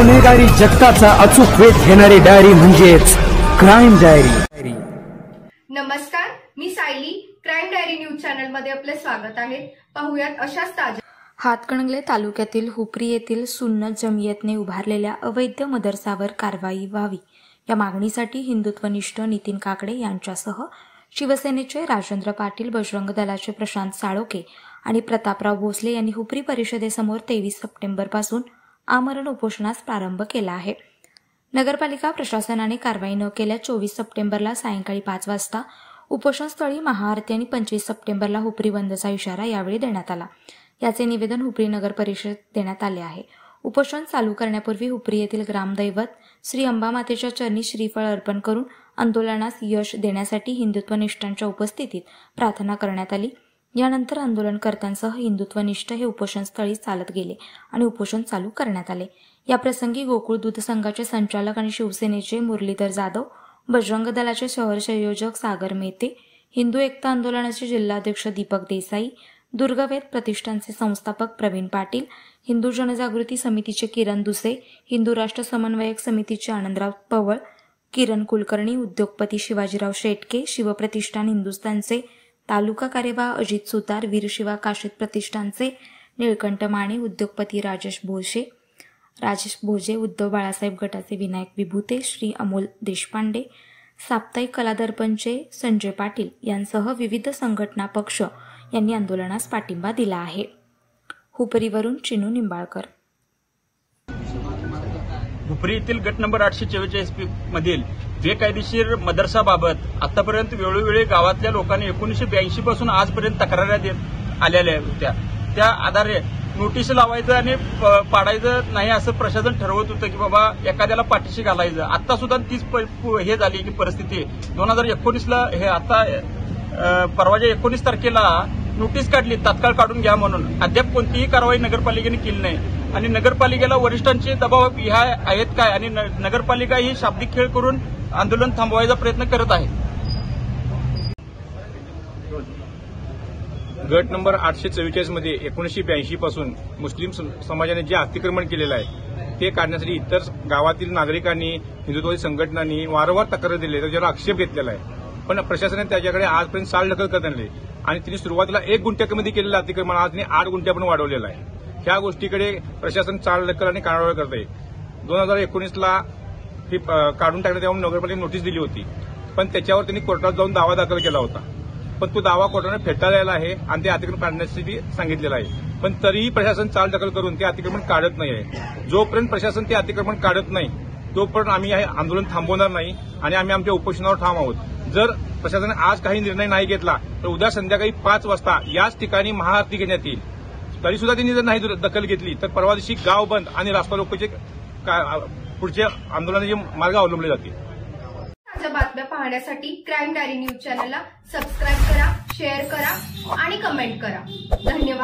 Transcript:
गुन्हेगारी जगताचा अचूक वेध घेणारी डायरी म्हणजेच क्राईम डायरी। नमस्कार, मी Sayali. Crime diary news channel मध्ये आपले स्वागत आहे। पाहूयात अशाच ताज्या। हातकणंगले तालुक्यातील हुपरी येथील सुन्नत जमियतने उभारलेल्या अवैध मदरसावर कारवाई व्हावी या मागणीसाठी हिंदुत्वनिष्ठ नितीन काकडे यांच्यासह शिवसेनेचे राजेंद्र पाटील, बजरंग दलाचे प्रशांत साळोके आणि प्रतापराव भोसले यांनी हुपरी परिषदेसमोर 23 सप्टेंबरपासून आमरण उपोषणास प्रारंभ केला आहे। नगरपालिका प्रशासनाने कारवाई न केल्यास 24 सप्टेंबरला सायंकाळी 5 वाजता उपोषणस्थळी महाआरती आणि 25 सप्टेंबरला हुपरी बंदचा इशारा यावेळी देण्यात आला। याचे निवेदन हुपरी नगर परिषद देण्यात आले आहे। उपोषण चालू करण्यापूर्वी हुपरी येथील ग्रामदैवत श्री अंबामातेच्या चरणी श्रीफळ अर्पण करून आंदोलनास यश देण्यासाठी हिंदुत्वनिष्ठांच्या उपस्थितीत प्रार्थना करण्यात आली। यानंतर आंदोलनकर्त्यांसह हिंदुत्वनिष्ठ हे उपोषणस्थळी चालत गेले आणि उपोषण चालू करण्यात आले। याप्रसंगी गोकुळ दूध संघाचे संचालक आणि शिवसेनेचे मुरलीधर जाधव, बजरंग दलाचे शहर संयोजक सागर मेहते, हिंदू एकता आंदोलनाचे जिल्हाध्यक्ष दीपक देसाई, दुर्गवेद प्रतिष्ठानचे संस्थापक प्रवीण पाटील, हिंदू जनजागृती समितीचे किरण दुसे, हिंदू राष्ट्र समन्वयक समितीचे आनंदराव पवळ, किरण कुलकर्णी, उद्योगपती शिवाजीराव शेटके, शिवप्रतिष्ठान हिंदुस्थानचे तालुका कार्यवाह अजित सुतार, वीरशिवा काशीद प्रतिष्ठानचे निळकंठ माने, उद्योगपती राजेश भोजे, उद्धव बाळासाहेब गटाचे विनायक विभूते, श्री अमोल देशपांडे, साप्ताहिक कलादर्पणचे संजय पाटील यांसह विविध संघटना पक्ष यांनी आंदोलनास पाठिंबा दिला आहे। हुपरीवरून चिनू निंबाळकर। हुपरी येथील गट नंबर 844 मधील बेकायदेशीर मदरसाबाबत आतापर्यंत वेळोवेळी गावातल्या लोकांनी 1982 पासून आजपर्यंत तक्रारी देत आलेल्या होत्या। त्या आधारे नोटीस लावायचं आणि पाडायचं नाही असं प्रशासन ठरवत होतं की बाबा एखाद्याला पाठीशी घालायचं। आता सुद्धा तीच हे झाली की परिस्थिती 2019ला हे आता परवाच्या 19 तारखेला नोटीस काढली तात्काळ काढून घ्या म्हणून। अद्याप कोणतीही कारवाई नगरपालिकेने केली नाही आणि नगरपालिकेला वरिष्ठांचे दबाव ह्या आहेत काय आणि नगरपालिका ही शाब्दिक खेळ करून आंदोलन थांबवायचा प्रयत्न करत आहे। गट नंबर 844 मध्ये 1982 पासून मुस्लिम समाजाने जे अतिक्रमण केलेलं आहे ते काढण्यासाठी इतर गावातील नागरिकांनी, हिंदुत्ववादी संघटनांनी वारंवार तक्रार दिली, त्याच्यावर आक्षेप घेतलेला आहे। पण प्रशासनाने त्याच्याकडे आजपर्यंत चालढकल करत आणली आणि तिने सुरुवातीला 1 गुंठ्यामध्ये केलेलं अतिक्रमण आज तिने 8 गुंठ्यापर्यंत वाढवलेलं आहे। ह्या गोष्टीकडे प्रशासन चालढकल आणि कानाडोळा करत आहे। 2019ला ही काढून टाकण्यात यावं नगरपालिकेने नोटीस दिली होती, पण त्याच्यावर त्यांनी कोर्टात जाऊन दावा दाखल केला होता, पण तो दावा कोर्टाने फेटाळलेला आहे आणि ते अतिक्रमण काढण्यासाठी सांगितलेलं आहे। पण तरीही प्रशासन चालढकल करून ते अतिक्रमण काढत नाही आहे। जोपर्यंत प्रशासन ते अतिक्रमण काढत नाही तोपर्यंत आम्ही हे आंदोलन थांबवणार नाही आणि आम्ही आमच्या उपोषणावर ठाम आहोत। जर प्रशासनाने आज काही निर्णय नाही घेतला तर उद्या संध्याकाळी 5 वाजता याच ठिकाणी महाआरती घेण्यात येईल। तरी सुद्धा त्यांनी जर नाही दखल घेतली तर परवा दिवशी गाव बंद आणि रास्ता रोकोचे पुढचे आंदोलनाचे मार्ग अवलंबले जातील। ताज्या बातम्या पाहण्यासाठी क्राईम डायरी न्यूज चॅनलला सबस्क्राईब करा, शेअर करा आणि कमेंट करा। धन्यवाद।